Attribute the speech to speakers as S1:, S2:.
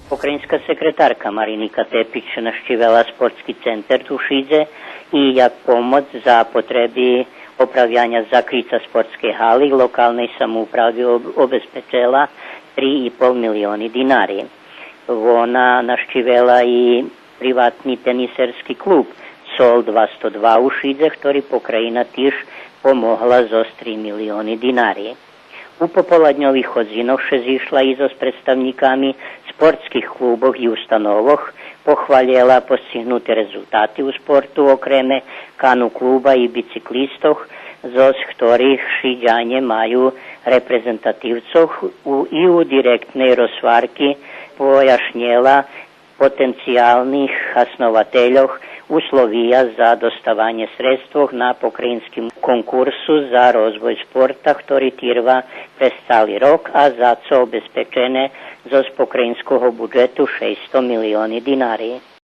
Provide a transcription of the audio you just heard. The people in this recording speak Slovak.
S1: Ukrajinská sekretárka Marinika Tepić navštívila sportski centar Tušidze i jak pomoc za potreby opravljanja zakrica sportske hali lokalnej samoupravi obezpečila 3,5 milioni dinari. Ona navštívila i privatni teniserski klub Sol 202 u Šidze, ktorý pokrajina tiež pomogla zo 3 milioni dinari. U popoladňových odzinoch še zišla i so s predstavníkami sportských kluboch i ustanovoch, pohvaljela postignuté rezultáty u sportu okreme kanu kluba i biciklistoch, zo ktorých Šidžane majú reprezentatívcov i u direktnej rozvárky pojašnjela potencijalnih hasnovateljoh uslovija za dostavanje sredstvom na pokrajinskim konkursu za rozvoj sporta, ktorý trvá prestali rok a za co obezpečene zo pokrajinskog budžetu 600 milioni dinari.